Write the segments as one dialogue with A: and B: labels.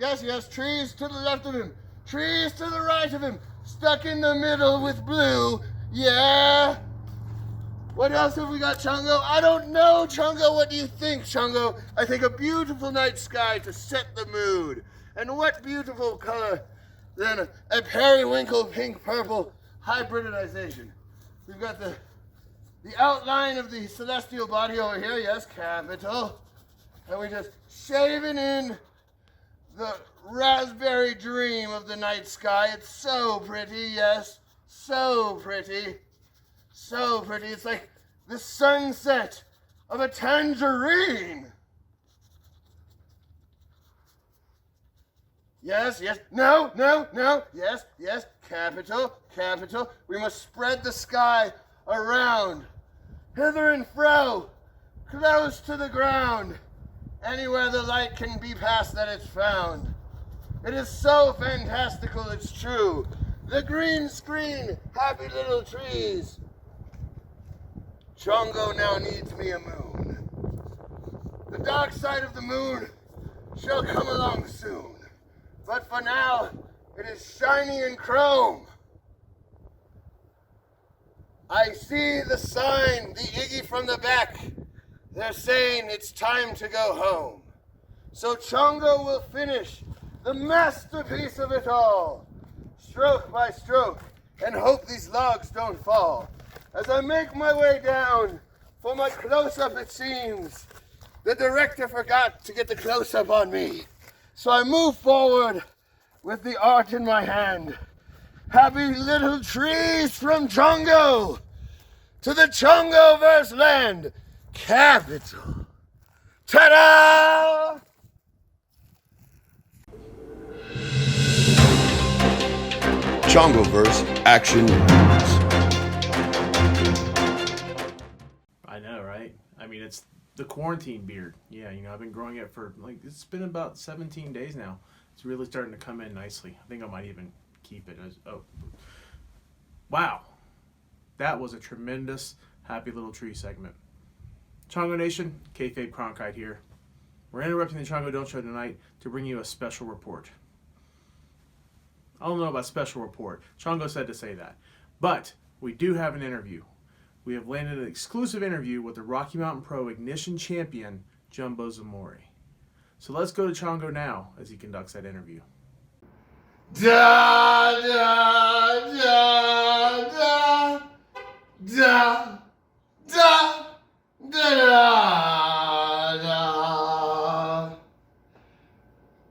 A: Yes, yes, trees to the left of him. Trees to the right of him. Stuck in the middle with blue. Yeah. What else have we got, Chango? I don't know, Chango. What do you think, Chango? I think a beautiful night sky to set the mood. And what beautiful color than a periwinkle pink-purple hybridization. We've got the outline of the celestial body over here. Yes, capital. And we're just shaving in the raspberry dream of the night sky. It's so pretty, yes. So pretty. So pretty. It's like the sunset of a tangerine. Yes, yes. No, no, no. Yes, yes. Capital, capital. We must spread the sky around. Hither and fro. Close to the ground. Anywhere the light can be passed that it's found. It is so fantastical, it's true. The green screen, happy little trees. Chango now needs me a moon. The dark side of the moon shall come along soon. But for now, it is shiny and chrome. I see the sign, the Iggy from the back. They're saying it's time to go home. So Chango will finish the masterpiece of it all, stroke by stroke, and hope these logs don't fall. As I make my way down, for my close-up it seems, the director forgot to get the close-up on me. So I move forward with the art in my hand. Happy little trees from Chango to the Changoverse land. Capital. Ta-da!
B: Changoverse Action News.
C: I know, right? I mean, it's the quarantine beard. Yeah, you know, I've been growing it for, like, it's been about 17 days now. It's really starting to come in nicely. I think I might even keep it as, oh. Wow. That was a tremendous Happy Little Tree segment. Chango Nation, Kayfabe Cronkite here. We're interrupting the Chango Don't Show tonight to bring you a special report. I don't know about special report. Chango said to say that. But we do have an interview. We have landed an exclusive interview with the Rocky Mountain Pro Ignition Champion, Zamore. So let's go to Chango now as he conducts that interview.
A: Da, da, da, da, da, da, da, da.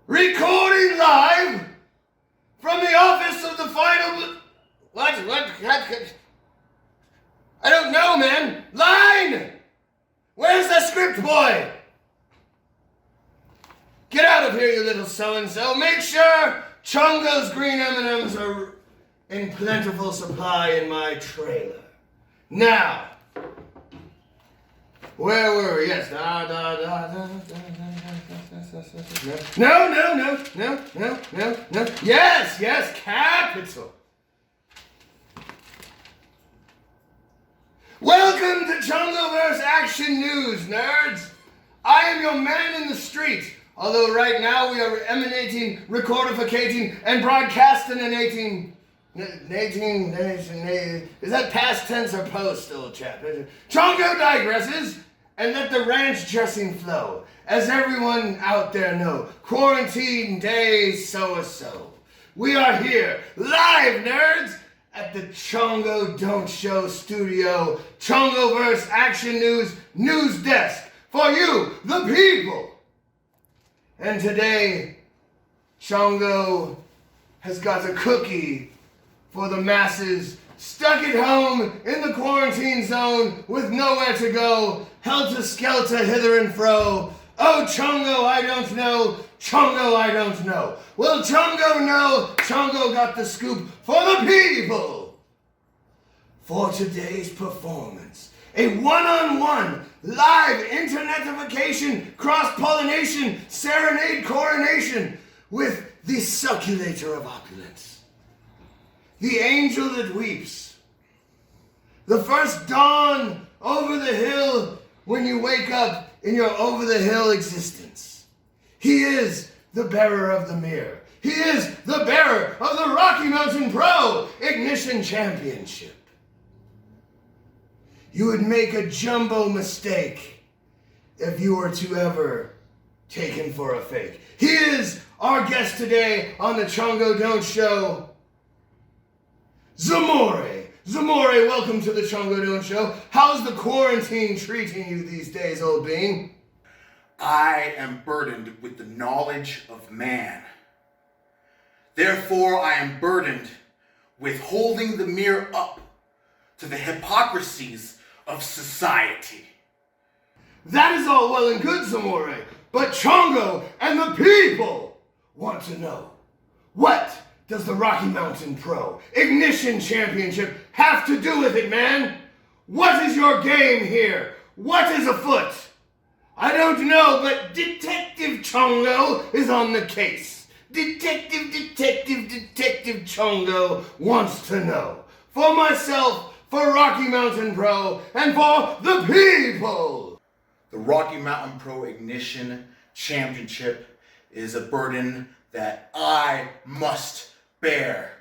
A: Recording live from the office of the final... What? I don't know, man. Line! Where's the script boy? Get out of here, you little so-and-so. Make sure Chango's green M&Ms are in plentiful supply in my trailer. Now, where were we? Yes. No. Yes, capital. Welcome to Changoverse Action News, nerds. I am your man in the street. Although right now we are emanating, recordificating, and broadcastinating. Is that past tense or post, old chap? Chango digresses, and let the ranch dressing flow. As everyone out there know, quarantine days so-or-so. We are here, live, nerds, at the Chango Don't Show studio, Changoverse Action News news desk for you, the people. And today, Chango has got a cookie for the masses stuck at home in the quarantine zone with nowhere to go, helter-skelter hither and fro. Oh, Chango, I don't know. Chango, I don't know. Well, Chango know. Chango got the scoop for the people. For today's performance, a one-on-one live internetification, cross-pollination, serenade coronation with the succulator of opulence, the angel that weeps, the first dawn over the hill when you wake up in your over-the-hill existence. He is the bearer of the mirror. He is the bearer of the Rocky Mountain Pro Ignition Championship. You would make a jumbo mistake if you were to ever take him for a fake. He is our guest today on the Chango Don't Show, Zamore. Zamore, welcome to the Chango Don't Show. How's the quarantine treating you these days, old bean?
D: I am burdened with the knowledge of man. Therefore, I am burdened with holding the mirror up to the hypocrisies of society.
A: That is all well and good, Zamore, but Chango and the people want to know, what does the Rocky Mountain Pro Ignition Championship have to do with it, man? What is your game here? What is afoot? I don't know, but Detective Chango is on the case. Detective Chango wants to know. For myself, for Rocky Mountain Pro, and for the people.
D: The Rocky Mountain Pro Ignition Championship is a burden that I must bear.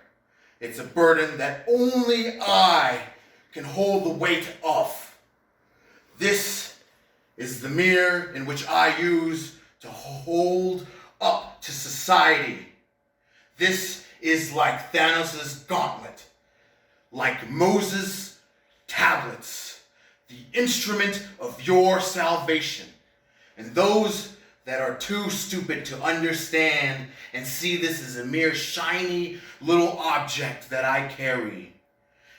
D: It's a burden that only I can hold the weight of. This is the mirror in which I use to hold up to society. This is like Thanos' gauntlet, like Moses' tablets, the instrument of your salvation. And those that are too stupid to understand and see this as a mere shiny little object that I carry,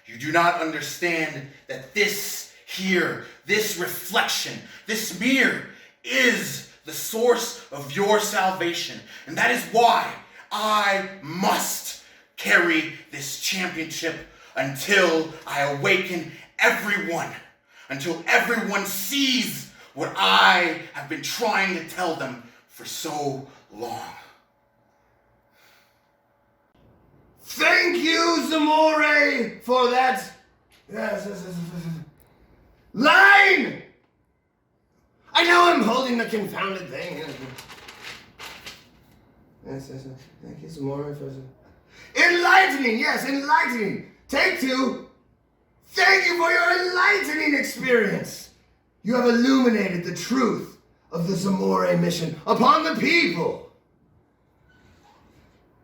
D: you do not understand that this here, this reflection, this mirror is the source of your salvation. And that is why I must carry this championship until I awaken everyone, until everyone sees what I have been trying to tell them for so long.
A: Thank you, Zamore, for that line! I know I'm holding the confounded thing. Thank you, Zamore, for enlightening, yes, enlightening. Take two. Thank you for your enlightening experience. You have illuminated the truth of the Zamore mission upon the people.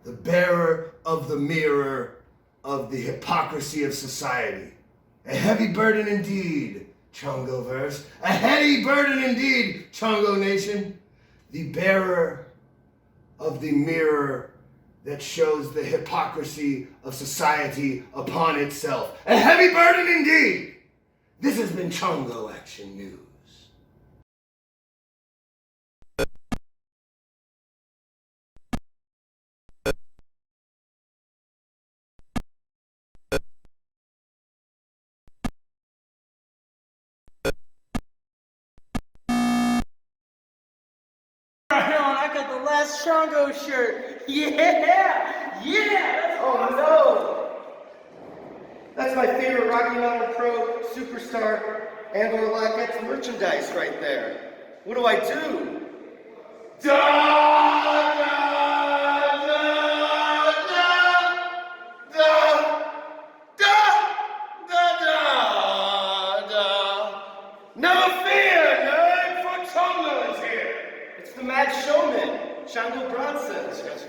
A: The bearer of the mirror of the hypocrisy of society. A heavy burden indeed, Changoverse. A heavy burden indeed, Chango Nation. The bearer of the mirror that shows the hypocrisy of society upon itself. A heavy burden indeed. This has been Chango Action News.
E: I got the last Chango shirt. Yeah! Yeah! Oh no! That's my favorite Rocky Mountain Pro superstar and or Laquette's merchandise right there. What do I do?
A: Never fear, nerd, for Chango is here.
E: It's the Mad Showman Chango Bronson.
A: Yes.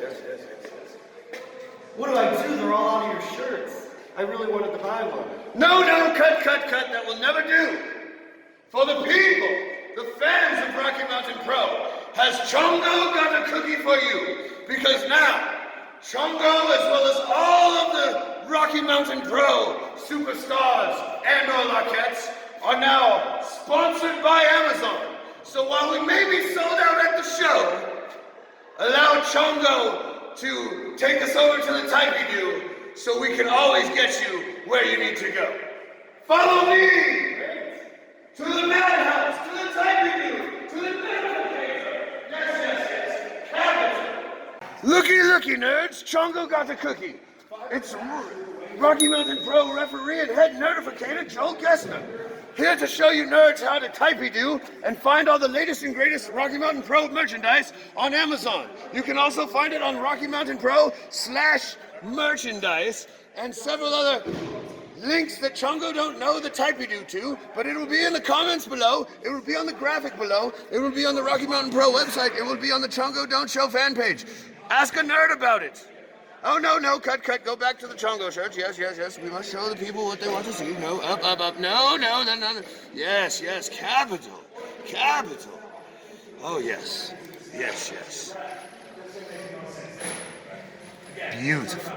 E: What do I do? They're all out of your shirts. I really wanted to buy one.
A: No, cut. That will never do. For the people, the fans of Rocky Mountain Pro, has Chango got a cookie for you? Because now, Chango, as well as all of the Rocky Mountain Pro superstars and or Laquettes, are now sponsored by Amazon. So while we may be sold out at the show, allow Chango to take us over to the Taipei-Do so we can always get you where you need to go. Follow me to the madhouse, to the Taipei-Do, to the Navigator. Yes. Capital. Looky, nerds. Chango got the cookie. It's Rocky Mountain Pro referee and head nerdificator Joel Gessner. Here to show you nerds how to typey-do and find all the latest and greatest Rocky Mountain Pro merchandise on Amazon. You can also find it on Rocky Mountain Pro/merchandise and several other links that Chango don't know the typey-do to, but it will be in the comments below, it will be on the graphic below, it will be on the Rocky Mountain Pro website, it will be on the Chango Don't Show fan page. Ask a nerd about it. Oh, no, cut, go back to the Chango shirts. Yes, we must show the people what they want to see. No, up, no. Yes, capital. Oh, yes. Beautiful.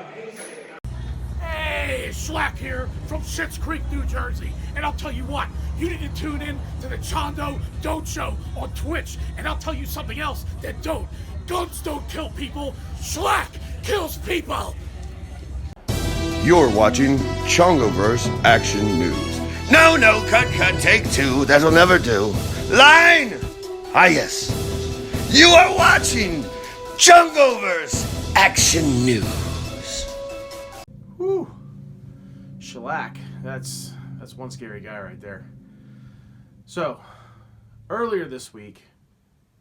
F: Hey, Schlack here from Schitt's Creek, New Jersey. And I'll tell you what, you need to tune in to the Chango Don't Show on Twitch. And I'll tell you something else that don't. Guns don't kill people. Schlack kills people.
A: You're watching Changoverse Action News. No, cut, take two. That'll never do. Line! Ah, yes. You are watching Changoverse Action News.
C: Whew. Shellac. That's one scary guy right there. So, earlier this week,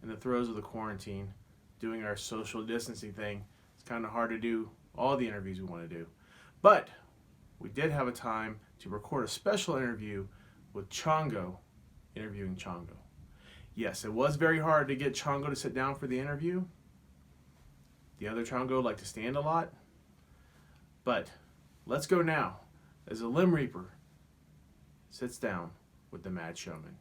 C: in the throes of the quarantine, doing our social distancing thing, it's kind of hard to do all the interviews we want to do. But we did have a time to record a special interview with Chango, interviewing Chango. Yes, it was very hard to get Chango to sit down for the interview. The other Chango like to stand a lot. But let's go now as the Limb Reaper sits down with the Mad Showman.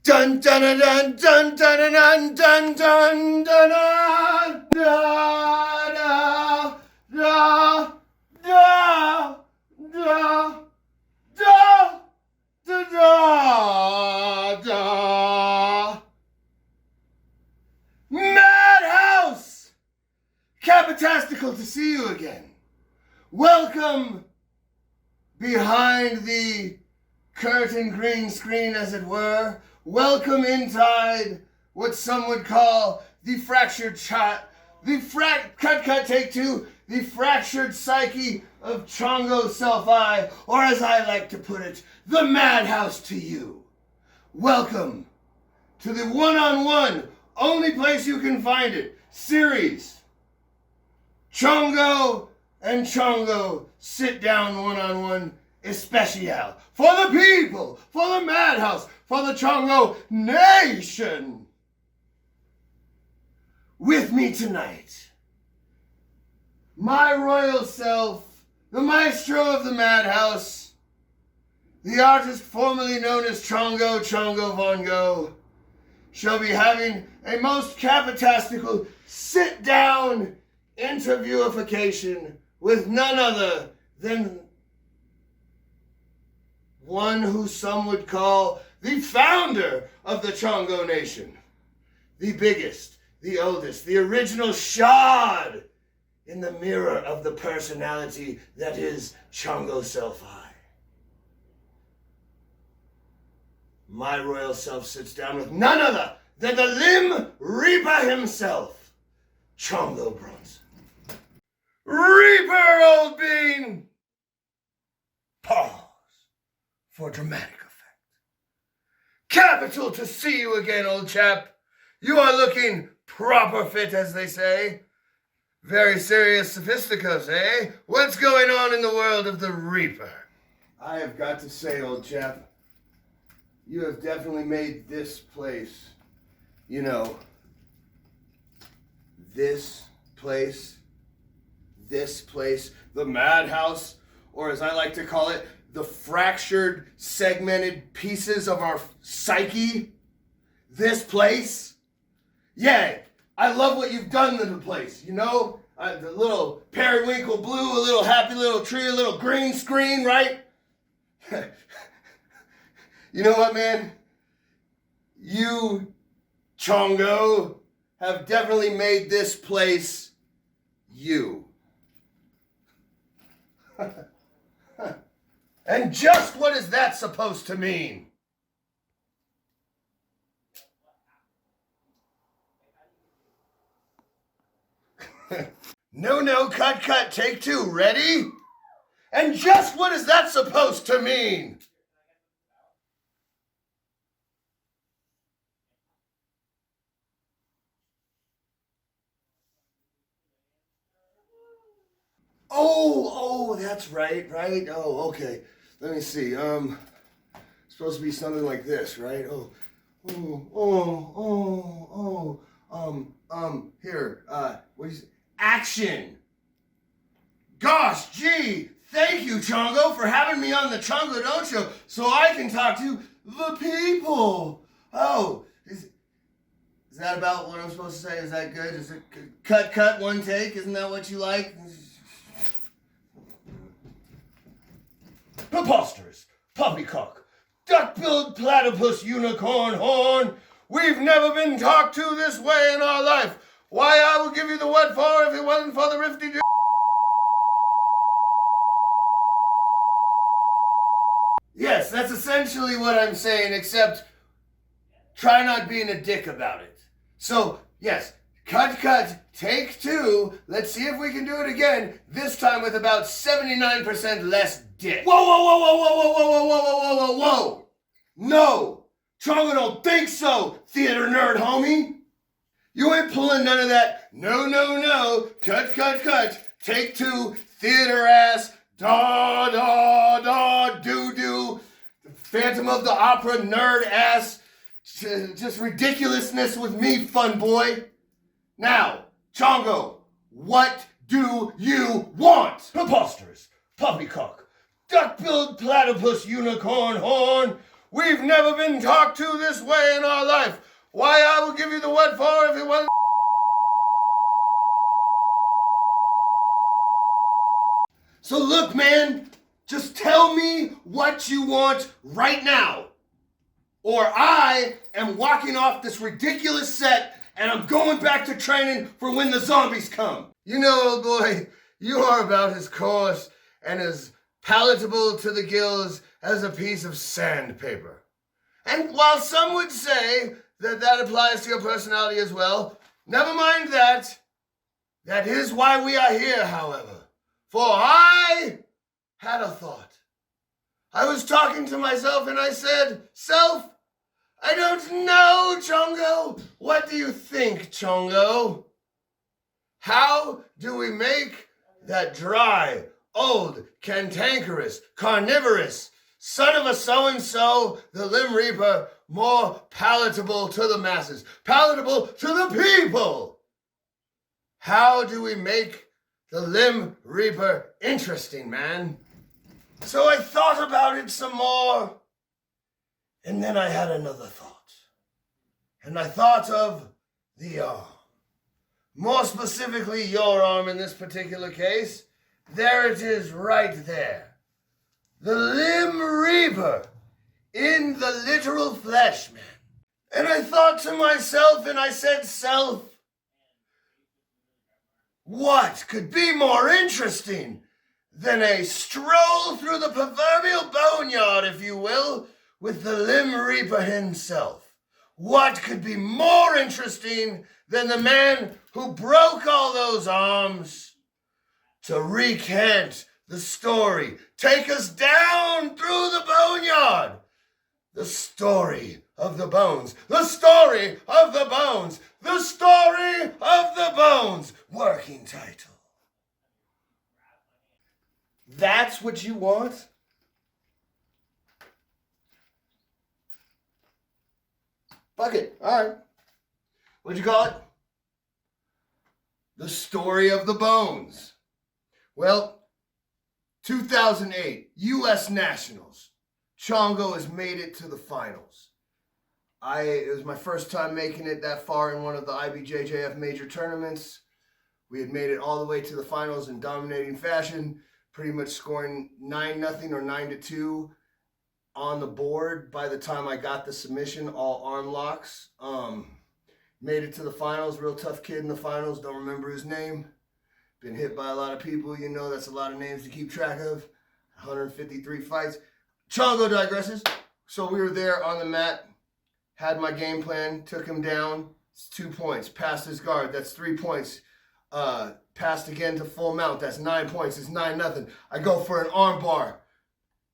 A: Dun dun dun dun dun dun dun dun dun dun Madhouse! Capitastical to see you again. Welcome behind the curtain green screen, as it were. Welcome inside what some would call the fractured take two, the fractured psyche of Chango Self-I, or as I like to put it, the Madhouse to you. Welcome to the one-on-one, only place you can find it, series. Chango and Chango sit down one-on-one especial for the people, for the Madhouse, for the Chango Nation. With me tonight, my royal self, the maestro of the Madhouse, the artist formerly known as Chango Von Go, shall be having a most capitastical sit-down interviewification with none other than one who some would call the founder of the Chango Nation, the biggest, the oldest, the original shard in the mirror of the personality that is Chango Self-I. My royal self sits down with none other than the Limb Reaper himself, Chango Bronson. Reaper, old bean! Pause for dramatic effect. Capital to see you again, old chap. You are looking proper fit, as they say. Very serious sophisticos, eh? What's going on in the world of the Reaper? I have got to say, old chap, you have definitely made this place, this place, the Madhouse, or as I like to call it, the fractured, segmented pieces of our psyche. This place. Yeah, I love what you've done to the place, the little periwinkle blue, a little happy little tree, a little green screen, right? You know what, man? You, Chango, have definitely made this place you. And just what is that supposed to mean? No, cut, take two. Ready? And just what is that supposed to mean? Oh, that's right. Oh, okay. Let me see. Supposed to be something like this, right? Here, what is action? Gosh, gee, thank you, Chango, for having me on the Chango Don't Show so I can talk to the people. Oh, is that about what I'm supposed to say? Is that good? Is it cut, one take? Isn't that what you like? Preposterous, poppycock, duck-billed platypus unicorn horn. We've never been talked to this way in our life. Why, I will give you the what for if it wasn't for the rifty do. Yes, that's essentially what I'm saying, except try not being a dick about it. So, yes, cut, take two. Let's see if we can do it again, this time with about 79% less dick. Whoa. No, Chango don't think so, theater nerd homie. You ain't pulling none of that, no, cut, take two, theater ass, doo-doo, Phantom of the Opera nerd ass, just ridiculousness with me, fun boy. Now, Chango, what do you want? Preposterous, poppycock, duck-billed platypus unicorn horn. We've never been talked to this way in our life. Why, I will give you the what for if it wasn't. So look, man, just tell me what you want right now, or I am walking off this ridiculous set and I'm going back to training for when the zombies come. You know, old boy, you are about as coarse and as palatable to the gills as a piece of sandpaper. And while some would say that applies to your personality as well, never mind that. That is why we are here, however. For I had a thought. I was talking to myself and I said, Self, I don't know, Chango. What do you think, Chango? How do we make that dry, old, cantankerous, carnivorous, son of a so-and-so, the Limb Reaper, more palatable to the masses, palatable to the people? How do we make the Limb Reaper interesting, man? So I thought about it some more, and then I had another thought. And I thought of the arm. More specifically, your arm in this particular case. There it is right there. The Limb Reaper in the literal flesh, man. And I thought to myself, and I said, Self, what could be more interesting than a stroll through the proverbial boneyard, if you will, with the Limb Reaper himself? What could be more interesting than the man who broke all those arms to recant the story, take us down through the boneyard? The story of the bones, the story of the bones, the story of the bones. Working title. That's what you want? Fuck it. All right. What'd you call it? The story of the bones. Well, 2008, U.S. Nationals. Chango has made it to the finals. It was my first time making it that far in one of the IBJJF major tournaments. We had made it all the way to the finals in dominating fashion, pretty much scoring 9-0 or 9-2 on the board by the time I got the submission, all arm locks. Made it to the finals, real tough kid in the finals, don't remember his name. Been hit by a lot of people, you know that's a lot of names to keep track of. 153 fights. Chango digresses. So we were there on the mat, had my game plan, took him down. It's 2 points. Passed his guard, that's 3 points. Passed again to full mount. That's 9 points. It's 9-0. I go for an arm bar.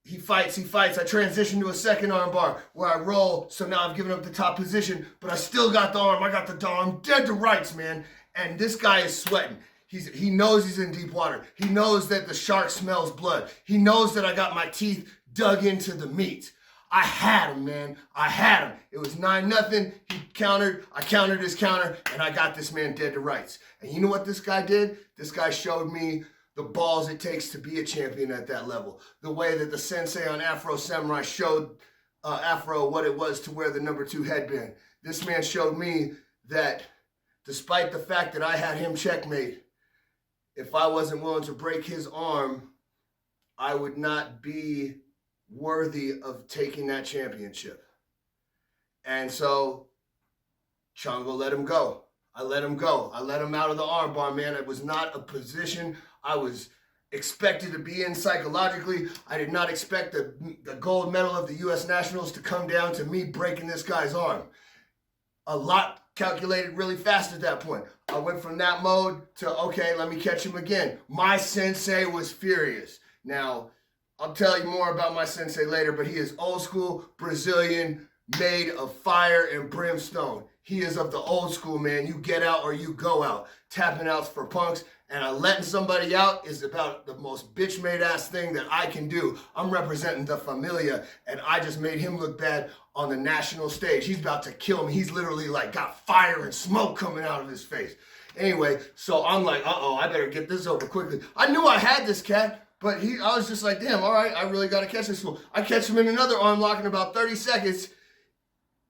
A: He fights. I transition to a second arm bar where I roll. So now I've given up the top position, but I still got the arm. I got the arm dead to rights, man. And this guy is sweating. He knows he's in deep water. He knows that the shark smells blood. He knows that I got my teeth dug into the meat. I had him, man. I had him. It was 9-0. He countered. I countered his counter, and I got this man dead to rights. And you know what this guy did? This guy showed me the balls it takes to be a champion at that level. The way that the sensei on Afro Samurai showed Afro what it was to wear the number 2 headband. This man showed me that despite the fact that I had him checkmate, if I wasn't willing to break his arm, I would not be worthy of taking that championship. And so Chango let him go. I let him go. I let him out of the armbar, man. It was not a position I was expected to be in psychologically. I did not expect the gold medal of the U.S. Nationals to come down to me breaking this guy's arm. A lot calculated really fast at that point. I went from that mode to, okay, let me catch him again. My sensei was furious. Now, I'll tell you more about my sensei later, but he is old school Brazilian, made of fire and brimstone. He is of the old school, man. You get out or you go out. Tapping outs for punks, and letting somebody out is about the most bitch-made ass thing that I can do. I'm representing the familia, and I just made him look bad on the national stage. He's about to kill me. He's literally like got fire and smoke coming out of his face. Anyway, so I'm like, uh-oh, I better get this over quickly. I knew I had this cat, but I was just like, damn, all right, I really got to catch this fool. I catch him in another arm lock in about 30 seconds.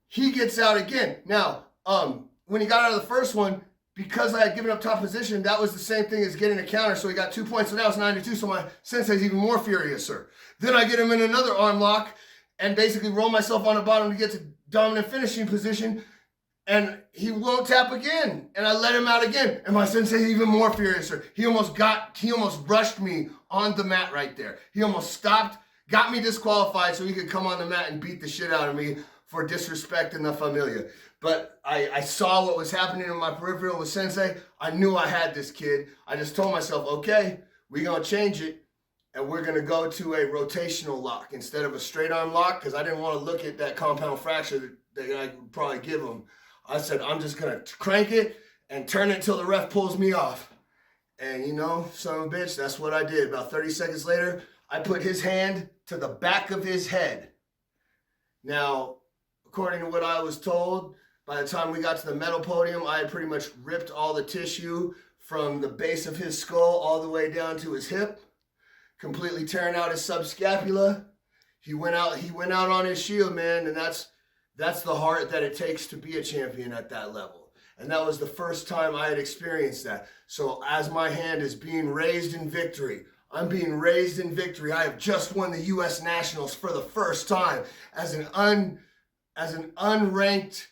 A: He gets out again. Now, when he got out of the first one, because I had given up top position, that was the same thing as getting a counter, so he got 2 points, so now it's 9-2, so my sensei's even more furious, sir. Then I get him in another arm lock and basically roll myself on the bottom to get to dominant finishing position, and he won't tap again, and I let him out again, and my sensei's even more furious, sir. He almost rushed me on the mat right there. He almost stopped, got me disqualified so he could come on the mat and beat the shit out of me for disrespecting the familia. But I saw what was happening in my peripheral with Sensei. I knew I had this kid. I just told myself, okay, we're going to change it, and we're going to go to a rotational lock instead of a straight arm lock, because I didn't want to look at that compound fracture that I would probably give him. I said, I'm just going to crank it and turn it until the ref pulls me off. And you know, son of a bitch, that's what I did. About 30 seconds later, I put his hand to the back of his head. Now, according to what I was told, by the time we got to the medal podium, I had pretty much ripped all the tissue from the base of his skull all the way down to his hip, completely tearing out his subscapula. He went out on his shield, man, and that's the heart that it takes to be a champion at that level. And that was the first time I had experienced that. So as my hand is being raised in victory, I'm being raised in victory. I have just won the U.S. Nationals for the first time as an unranked,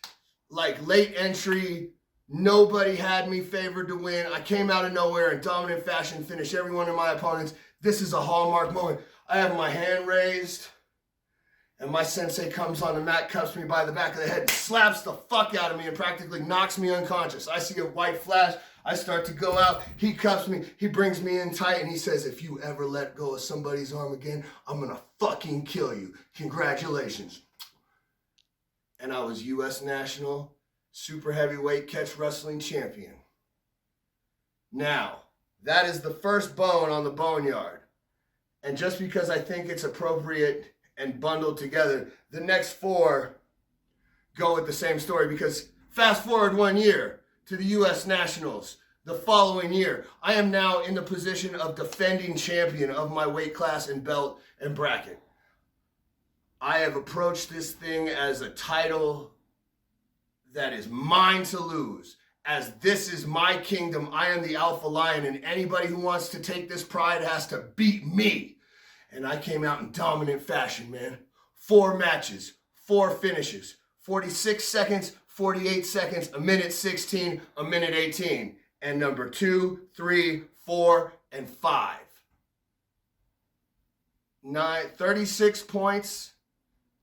A: like late entry. Nobody had me favored to win. I came out of nowhere in dominant fashion, finished every one of my opponents. This is a hallmark moment. I have my hand raised, and my sensei comes on the mat, cups me by the back of the head, and slaps the fuck out of me and practically knocks me unconscious. I see a white flash. I start to go out. He cups me. He brings me in tight, and he says, if you ever let go of somebody's arm again, I'm going to fucking kill you. Congratulations. And I was U.S. National Super Heavyweight Catch Wrestling Champion. Now, that is the first bone on the boneyard. And just because I think it's appropriate and bundled together, the next 4 go with the same story, because fast forward 1 year to the U.S. Nationals. The following year, I am now in the position of defending champion of my weight class and belt and bracket. I have approached this thing as a title that is mine to lose. As this is my kingdom, I am the alpha lion, and anybody who wants to take this pride has to beat me. And I came out in dominant fashion, man. 4 matches, 4 finishes, 46 seconds, 48 seconds, a minute 16, a minute 18. And number 2, 3, 4, and 5. 36 points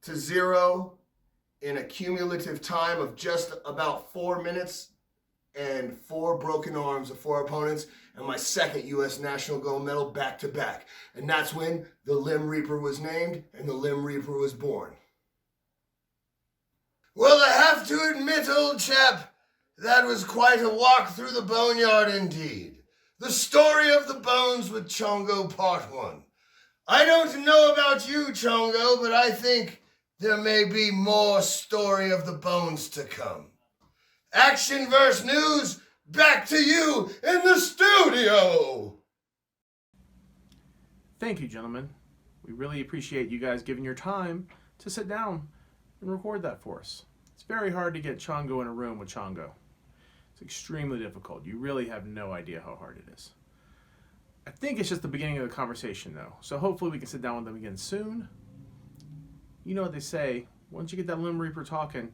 A: to 0 in a cumulative time of just about 4 minutes
G: and 4 broken arms of 4 opponents, and my second U.S. national gold medal back-to-back. And that's when the Limb Reaper was named and the Limb Reaper was born. Well, I have to admit, old chap, that was quite a walk through the boneyard indeed. The story of the bones with Chango, part 1. I don't know about you, Chango, but I think there may be more story of the bones to come. Action vs. News, back to you in the studio!
C: Thank you, gentlemen. We really appreciate you guys giving your time to sit down and record that for us. It's very hard to get Chango in a room with Chango. It's extremely difficult. You really have no idea how hard it is. I think it's just the beginning of the conversation, though. So hopefully we can sit down with them again soon. You know what they say. Once you get that Limb Reaper talking,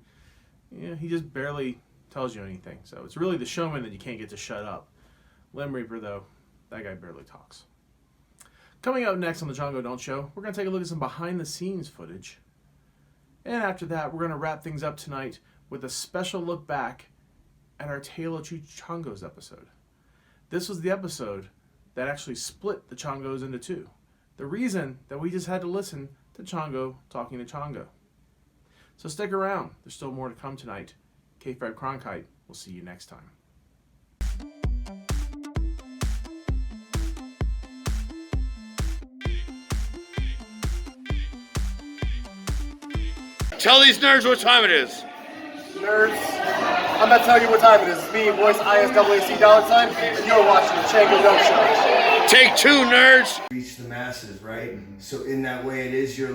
C: he just barely tells you anything. So it's really the showman that you can't get to shut up. Limb Reaper, though, that guy barely talks. Coming up next on the Chango Don't Show, we're going to take a look at some behind-the-scenes footage. And after that, we're going to wrap things up tonight with a special look back at our Tale of Two Changos episode. This was the episode that actually split the Changos into 2. The reason that we just had to listen to Chango talking to Chango. So stick around. There's still more to come tonight. K5 Cronkite. We'll see you next time.
H: Tell these nerds what time it is.
I: Nerds, I'm not telling you what time it is. It's me, voice ISWAC $, and you're watching the Chango Don't Show.
H: Take 2, nerds.
G: Reach the masses, right? So in that way, it is your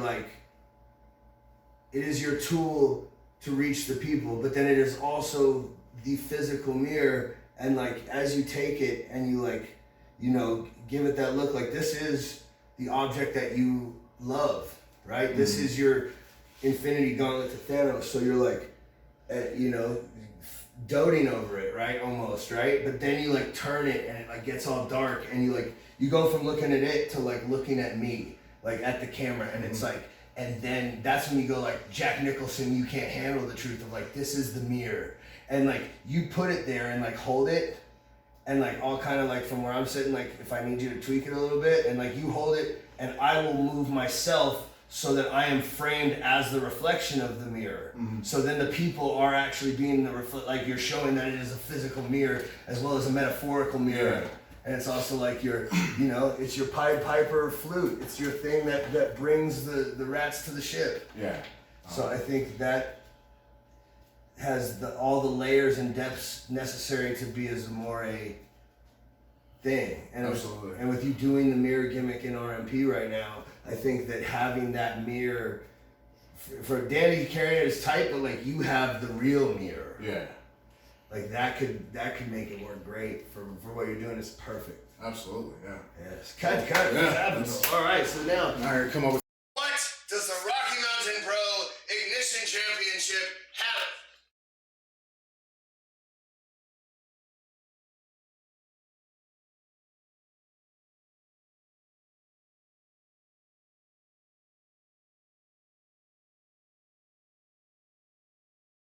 G: tool to reach the people, but then it is also the physical mirror. And as you take it and you give it that look, this is the object that you love, right? Mm-hmm. This is your Infinity Gauntlet to Thanos. So you're doting over it, right? Almost, right? But then you turn it and it gets all dark, and you go from looking at it to looking at me, at the camera, and it's and then that's when you go Jack Nicholson, you can't handle the truth of this is the mirror, and you put it there and hold it, and all kind of from where I'm sitting, if I need you to tweak it a little bit, and you hold it, and I will move myself so that I am framed as the reflection of the mirror. Mm-hmm. So then the people are actually being the you're showing that it is a physical mirror as well as a metaphorical mirror. Yeah. And it's also your, it's your Pied Piper flute. It's your thing that brings the rats to the ship. Yeah. So I think that has all the layers and depths necessary to be a Zamore thing. And absolutely. And with you doing the mirror gimmick in RMP right now, I think that having that mirror, for Danny carrying it is tight, but you have the real mirror. Yeah. That could make it work great for what you're doing. Is perfect. Absolutely, yeah. Yes. Cut. Yeah. All right, so now. All right, come on. What does the Rocky Mountain Pro Ignition Championship have?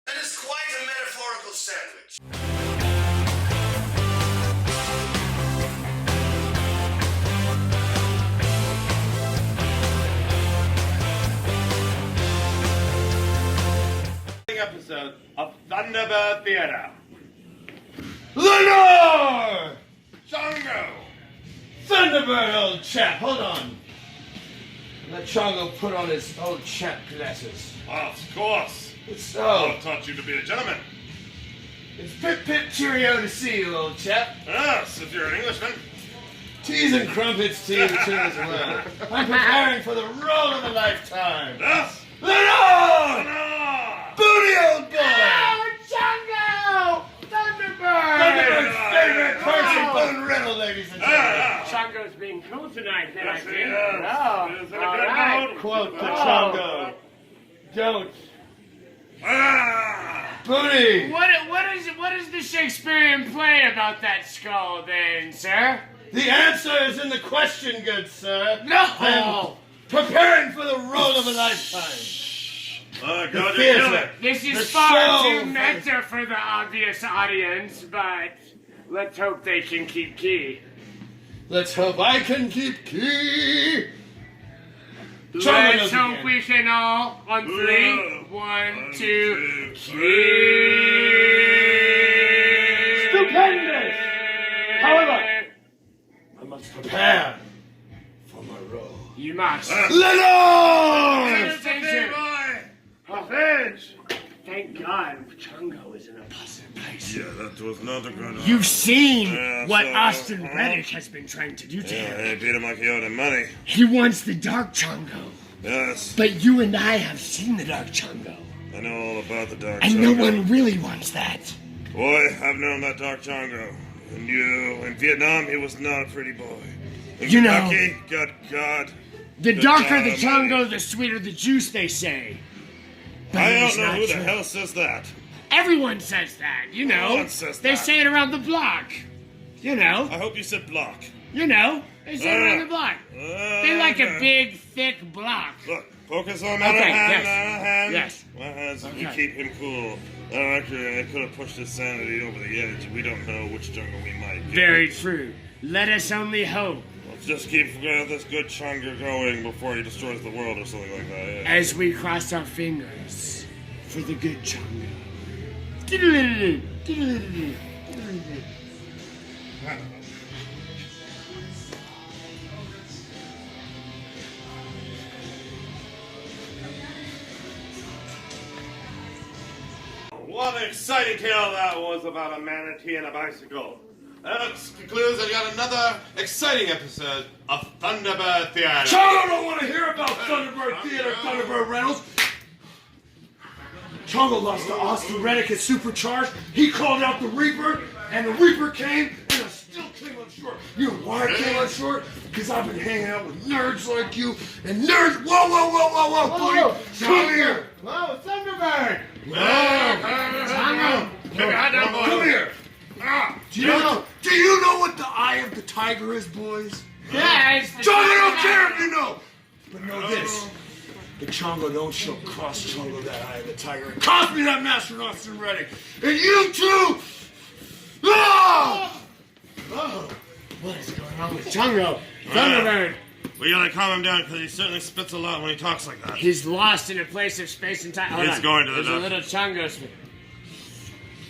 G: That is quite a metaphorical sandwich.
H: Episode of Thunderbird Theater.
G: Lenore!
H: Chango!
G: Thunderbird, old chap, hold on. Let Chango put on his old chap glasses.
H: Of course.
G: It's so.
H: I taught you to be a gentleman.
G: It's pip cheerio to see you, old chap.
H: Yes, if you're an Englishman.
G: Teas and crumpets to you too as well. I'm preparing for the role of a lifetime.
H: Yes.
G: Lenore! Booty, old boy!
F: Oh, Chango! Thunderbird!
G: Thunderbird's favorite person, Boone Riddle, ladies and gentlemen.
F: Chango's being cool tonight, then, I
H: Yes,
F: think.
H: he is.
F: Oh,
H: He is in a
F: all
H: good
F: right.
H: mood.
G: Quote the Chango. Don't.
H: Ah!
G: Booty!
F: What is the Shakespearean play about that skull, then, sir?
G: The answer is in the question, good sir.
F: No!
G: I'm preparing for the role of a lifetime.
J: Oh,
H: The
J: God,
H: theater.
J: you're killing it.
F: This is
H: The
F: far
H: show.
F: too meta for the obvious audience, but let's hope they can keep key.
H: Let's hope I can keep key. Chango
F: Let's
H: knows
F: hope
H: again.
F: we can all on three. One, two, key.
H: Stupendous! However, I must prepare for my role.
F: You must.
H: Lenore!
F: Thank God Chango is in a positive place.
J: Yeah, that was not a good one.
F: You've seen
J: Yeah,
F: what
J: so,
F: Austin Reddick has been trying to do to
J: Yeah,
F: him.
J: I beat him like he owed him money.
F: He wants the Dark Chango.
J: Yes,
F: But you and I have seen the Dark Chango.
J: I know all about the Dark
F: And
J: Chango.
F: no one really wants that.
J: Boy, I've known that Dark Chango. And you, in Vietnam, he was not a pretty boy. In
F: You know-
J: Kentucky, good God.
F: The darker the
J: dynamite.
F: Chango, the sweeter the juice, they say. But
J: I
F: it's
J: don't know
F: not
J: who the
F: true.
J: hell says that.
F: Everyone says that, you know.
J: Everyone says
F: They
J: that.
F: say it around the block. You know.
J: I hope you said block.
F: You know. They say it around the block. They like a
J: Okay.
F: big, thick block.
J: Look, focus on
F: Okay,
J: our hand,
F: yes.
J: our hand.
F: Yes.
J: My hands, we
F: Okay.
J: keep him cool. Actually, I could have pushed his sanity over the edge. We don't know which jungle we might get.
F: Very true. Let us only hope.
J: Let's just keep this good Chango going before he destroys the world or something like that. Yeah.
F: As we cross our fingers for the good Chango.
J: What an exciting tale that was about a manatee and a bicycle. That concludes that you got another exciting episode of Thunderbird Theater.
H: Chango don't want to hear about Thunderbird Theater, Thunderbird Reynolds. Chango lost to Austin Reddick at Supercharged. He called out the Reaper, and the Reaper came, and I still came up short. You know why I came up short? Because I've been hanging out with nerds like you, and nerds. Whoa, buddy. Come here.
A: Whoa, Thunderbird!
H: Come here. Do you know what the eye of the tiger is, boys?
F: Yes.
H: Chango don't care if you know. But know this. The Chango don't show cross Chango that eye of the tiger. It cost me that Master Austin Reddick. And you too! Ah!
F: Oh, what is going on with Chango? Thunderbird.
J: We gotta calm him down because he certainly spits a lot when he talks like that.
F: He's lost in a place of space and time. Hold
J: He's
F: on.
J: going to the
F: There's a
J: doctor.
F: little Chango spit.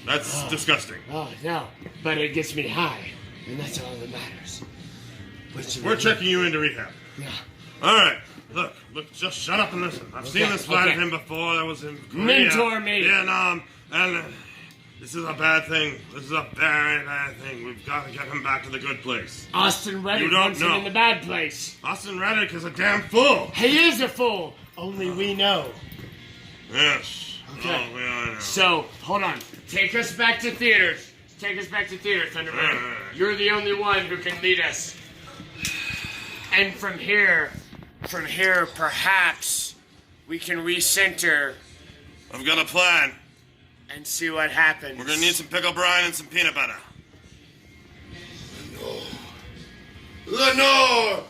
J: That's disgusting.
F: Oh, no. But it gets me high. And that's all that matters.
J: We're checking you into rehab.
F: Yeah.
J: All right. Look, just shut up and listen. I've seen this fight
F: okay.
J: of him before. That was in Korea,
F: Mentor me.
J: Vietnam, and this is a bad thing. This is a very bad thing. We've got to get him back to the good place.
F: Austin Reddick
J: You don't
F: wants him
J: know.
F: in the bad place.
J: Austin Reddick is a damn fool.
F: He is a fool. Only we know.
J: Yes.
F: Okay.
J: Oh, we all know.
F: So, hold on. Take us back to theaters. Take us back to theater, Thunderbird. You're the only one who can lead us. And from here, perhaps we can recenter
J: I've got a plan.
F: and see what happens.
J: We're gonna need some pickle brine and some peanut butter.
H: Lenore!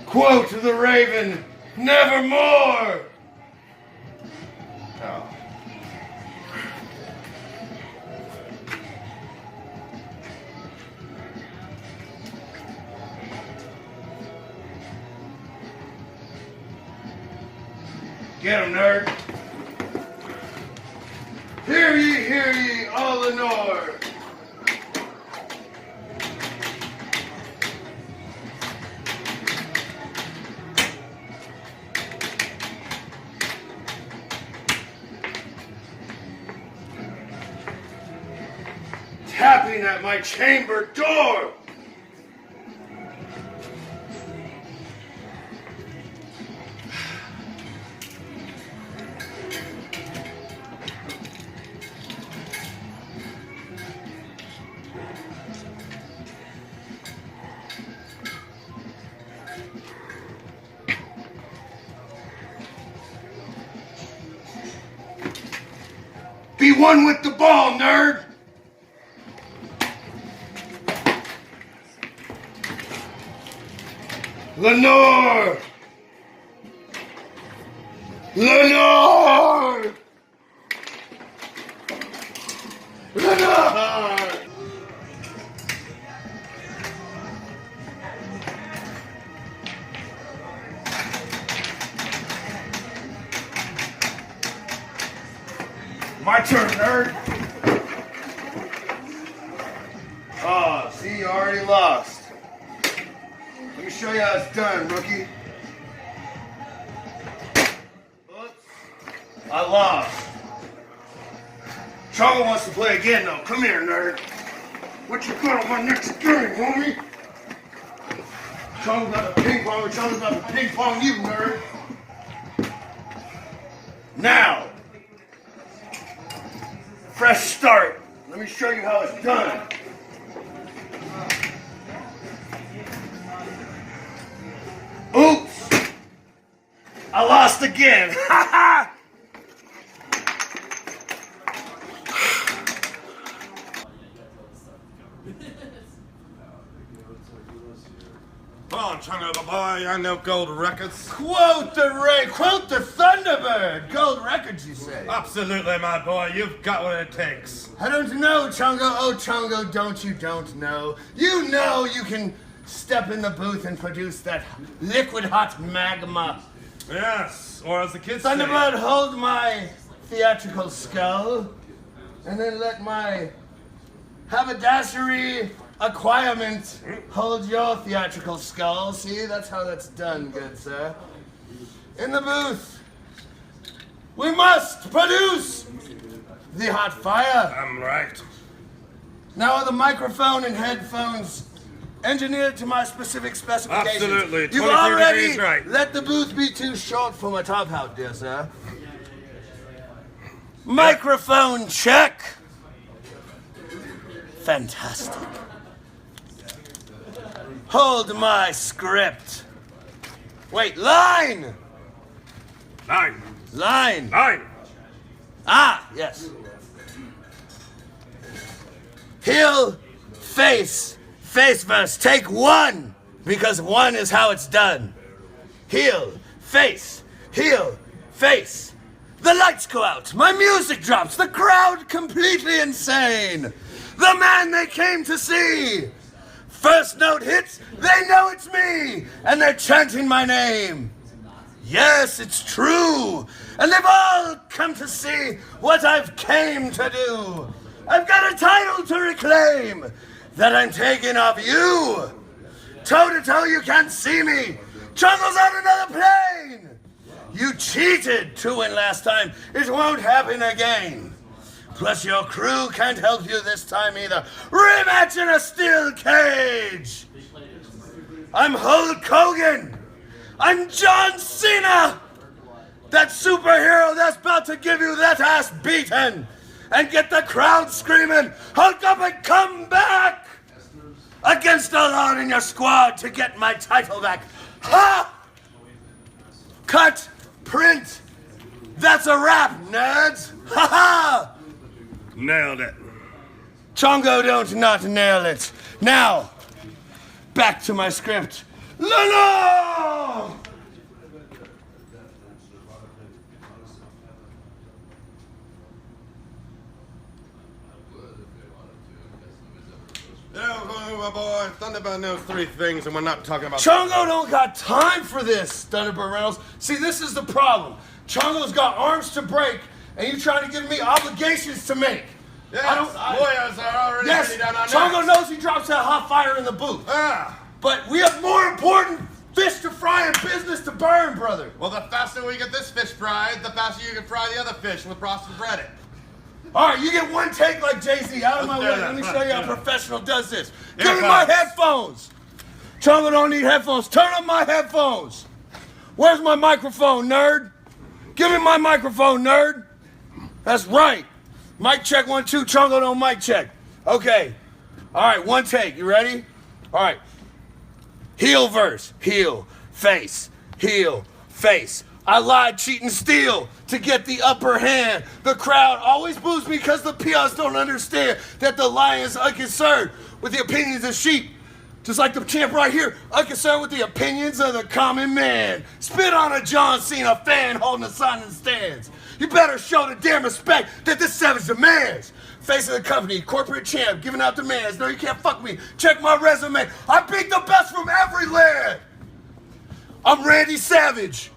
H: Quote to the Raven, nevermore! Oh. Get him, nerd. Hear ye, all Lenore. Tapping at my chamber door. Be one with the ball, nerd! Lenore! Lenore! Lenore! My turn, nerd. Oh, see, you already lost. Let me show you how it's done, rookie. Oops. I lost. Chango wants to play again, though. Come here, nerd. What you got on my next game, homie? Chango got the ping pong, Chango's about to ping pong you, nerd. Now, fresh start. Let me show you how it's done. Oops! I lost again. Ha ha!
J: Come on, Chango the boy, I know gold records.
H: Quote the Thunderbird. Gold records, you say?
J: Absolutely, my boy, you've got what it takes.
H: I don't know, Chango. Oh, Chango, don't know. You know you can step in the booth and produce that liquid hot magma.
J: Yes, or as the kids say.
H: Thunderbird, hold my theatrical skull, and then let my haberdashery acquirement hold your theatrical skull. See, that's how that's done, good sir. In the booth, we must produce the hot fire.
J: I'm right.
H: Now the microphone and headphones engineered to my specific specifications.
J: Absolutely,
H: You've
J: 23
H: already
J: degrees right.
H: let the booth be too short for my top hat, dear sir. Microphone check. Fantastic. Hold my script. Wait, line!
J: Nine.
H: Line.
J: Nine.
H: Ah, yes. Heel, face verse. Take one, because one is how it's done. Heel, face. The lights go out. My music drops. The crowd completely insane. The man they came to see. First note hits, they know it's me, and they're chanting my name. Yes, it's true, and they've all come to see what I've came to do. I've got a title to reclaim that I'm taking off you. Toe to toe, you can't see me. Chango's on another plane. You cheated to win last time. It won't happen again. Plus, your crew can't help you this time either. Rematch in a steel cage! I'm Hulk Hogan! I'm John Cena! That superhero that's about to give you that ass beaten! And get the crowd screaming, Hulk up and come back! Against the lot in your squad to get my title back. Ha! Cut! Print! That's a wrap, nerds! Ha ha!
J: Nailed it.
H: Chango don't not nail it. Now, back to my script. Lolo!
J: Yeah, my boy, Thunderbird knows three things, and we're not talking about...
H: Chango don't got time for this, Thunderbird Reynolds. See, this is the problem. Chango's got arms to break, and you're trying to give me obligations to make.
J: Yes, lawyers are already
H: yes,
J: down our
H: Chango
J: necks.
H: knows he drops that hot fire in the booth.
J: Ah.
H: But we have more important fish to fry and business to burn, brother.
J: Well, the faster we get this fish fried, the faster you can fry the other fish with frosted bread.
H: All right, you get one take like Jay-Z. Out of my way. Let me show you how a professional does this. Give me my headphones. Chango don't need headphones. Turn on my headphones. Where's my microphone, nerd? Give me my microphone, nerd. That's right. Mic check 1, 2. Chango don't mic check. Okay. All right, one take. You ready? All right. Heel verse. Heel. Face. Heel. Face. I lied, cheat, and steal to get the upper hand. The crowd always boos me because the PRs don't understand that the lions are concerned with the opinions of sheep. Just like the champ right here, I'm concerned with the opinions of the common man. Spit on a John Cena fan holding a sign in the stands. You better show the damn respect that this savage demands. Face of the company, corporate champ, giving out demands. No, you can't fuck me. Check my resume. I beat the best from every land. I'm Randy Savage.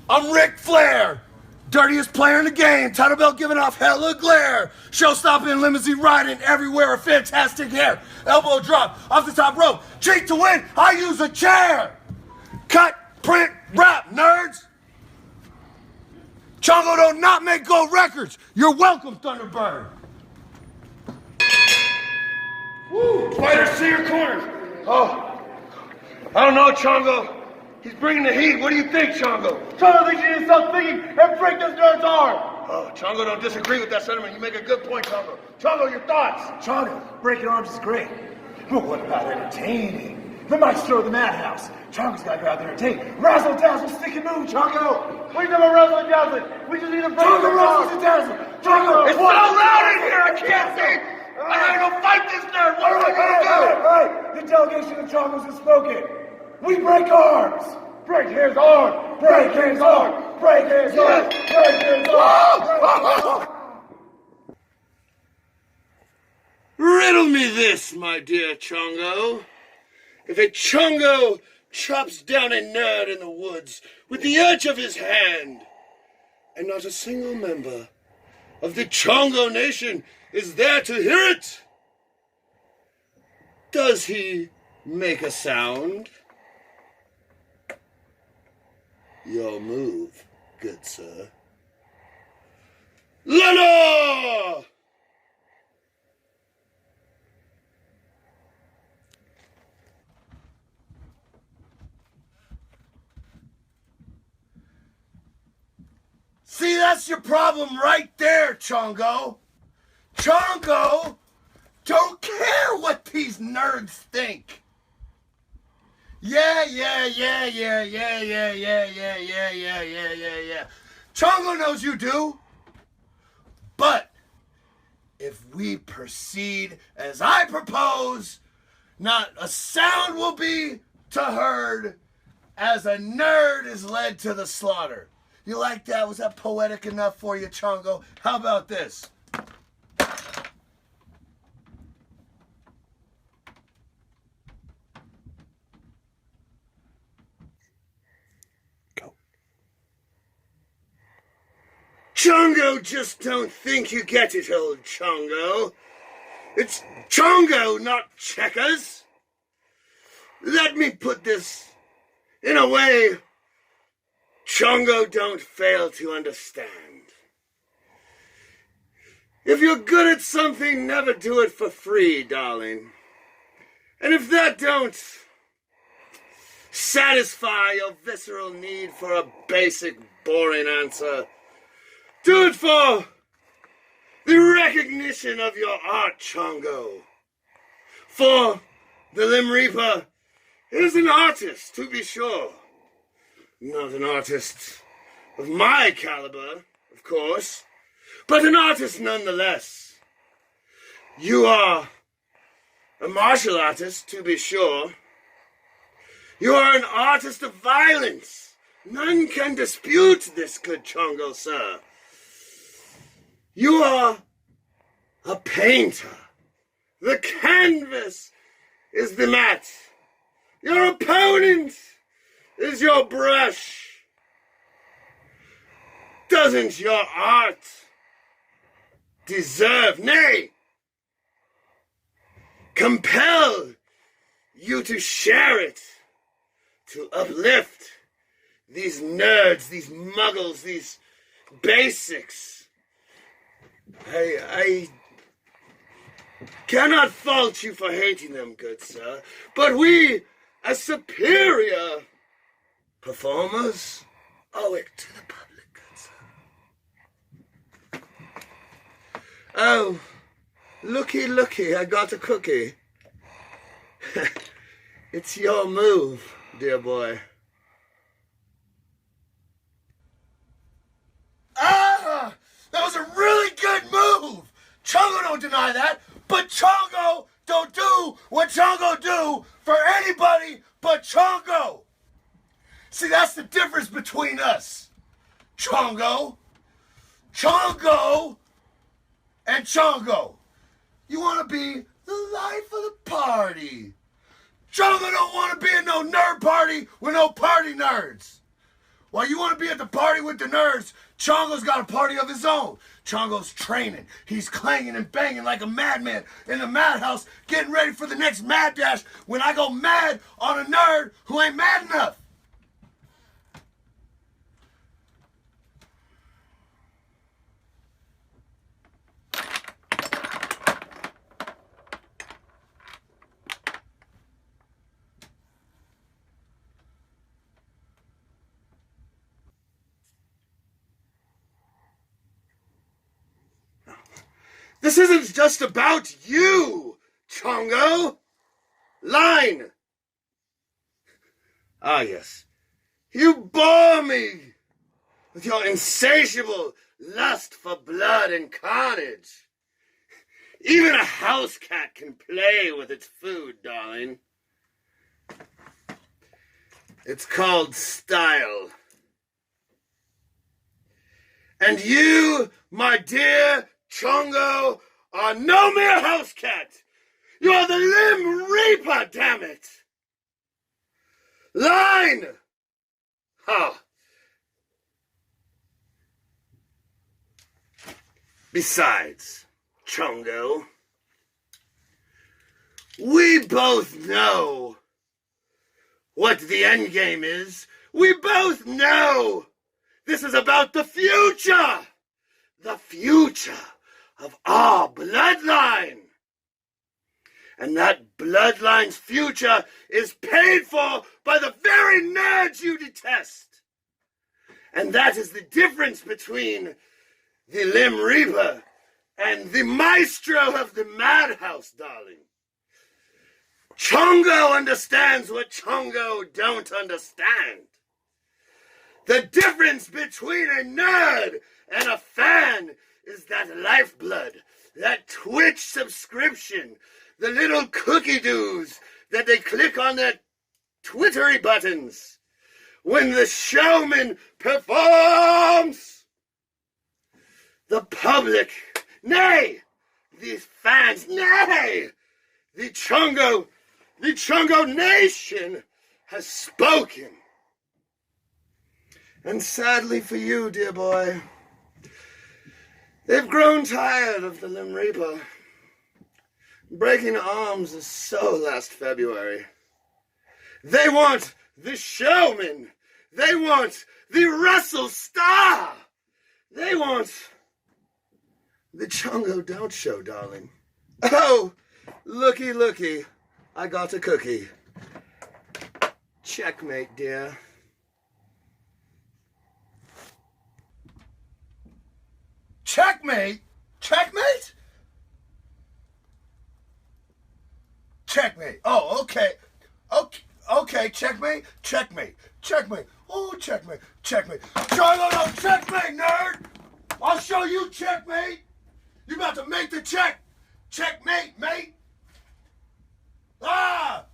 H: I'm Ric Flair. Dirtiest player in the game. Title belt giving off hella glare. Show-stopping, limousine riding everywhere. A fantastic hair. Elbow drop off the top rope. Cheat to win. I use a chair. Cut, print, rap, nerds. Chango don't not make gold records. You're welcome, Thunderbird. Woo! Fighters to your corners. Oh, I don't know, Chango. He's bringing the heat. What do you think, Chango?
I: Chango thinks you need to stop thinking and break this nerd's arm.
H: Oh, Chango don't disagree with that sentiment. You make a good point, Chango. Chango, your thoughts?
F: Chango, breaking arms is great. But what about entertaining? The maestro of the madhouse. Chango's got to go out there and entertain. Razzle dazzle, stick and move, Chango.
I: What are you talking about razzle dazzle? We just need to break
F: Chango
I: this
F: razzles
I: arm.
F: and dazzle. Chango,
H: It's so loud in here, I can't see. I gotta go fight this nerd. What am I gonna do?
F: Right. The delegation of Changos has spoken. We break arms. Break his arm. Break his arm. Break his arm. Break his arm.
H: Riddle me this, my dear Chango. If a Chango chops down a nerd in the woods with the edge of his hand, and not a single member of the Chango Nation is there to hear it, does he make a sound? Your move, good sir. Lana! See, that's your problem right there, Chango. Chango don't care what these nerds think. Yeah. Chango knows you do. But if we proceed as I propose, not a sound will be heard as a nerd is led to the slaughter. You like that? Was that poetic enough for you, Chango? How about this? Chango just don't think you get it, old Chango. It's Chango, not checkers. Let me put this in a way Chango don't fail to understand. If you're good at something, never do it for free, darling. And if that don't satisfy your visceral need for a basic, boring answer, do it for the recognition of your art, Chango. For the Limb Reaper is an artist, to be sure. Not an artist of my caliber, of course, but an artist nonetheless. You are a martial artist, to be sure. You are an artist of violence. None can dispute this, good Chango, sir. You are a painter. The canvas is the mat. Your opponent is your brush. Doesn't your art deserve, nay, compel you to share it, to uplift these nerds, these muggles, these basics? I cannot fault you for hating them, good sir, but we, as superior performers, owe it to the public, good sir. Oh, looky, I got a cookie. It's your move, dear boy. That was a really good move! Chango don't deny that, but Chango don't do what Chango do for anybody but Chango. See, that's the difference between us. Chango and Chango. You want to be the life of the party. Chango don't want to be in no nerd party with no party nerds. While you want to be at the party with the nerds, Chango's got a party of his own. Chango's training. He's clanging and banging like a madman in the madhouse, getting ready for the next mad dash when I go mad on a nerd who ain't mad enough. This isn't just about you, Chango. Line. Ah, yes. You bore me with your insatiable lust for blood and carnage. Even a house cat can play with its food, darling. It's called style. And you, my dear Chango, are no mere house cat. You are the Limb Reaper, damn it. Line! Ha! Besides, Chango, we both know what the end game is. We both know this is about the future. The future of our bloodline. And that bloodline's future is paid for by the very nerds you detest. And that is the difference between the Limb Reaper and the maestro of the madhouse, darling. Chango understands what Chango don't understand. The difference between a nerd and a fan is that lifeblood, that Twitch subscription, the little cookie doos that they click on their Twittery buttons when the showman performs. The public, nay, these fans, nay, the Chango Nation has spoken. And sadly for you, dear boy, they've grown tired of the Limb Reaper. Breaking arms is so last February. They want the showman. They want the Russell Star. They want the Chango Don't Show, darling. Oh, looky, looky. I got a cookie. Checkmate, dear. Checkmate? Checkmate? Checkmate. Oh, okay. Okay, checkmate. Checkmate. Checkmate. Oh, checkmate. Checkmate. Chango, no, checkmate, nerd. I'll show you checkmate. You about to make the check. Checkmate, mate. Ah!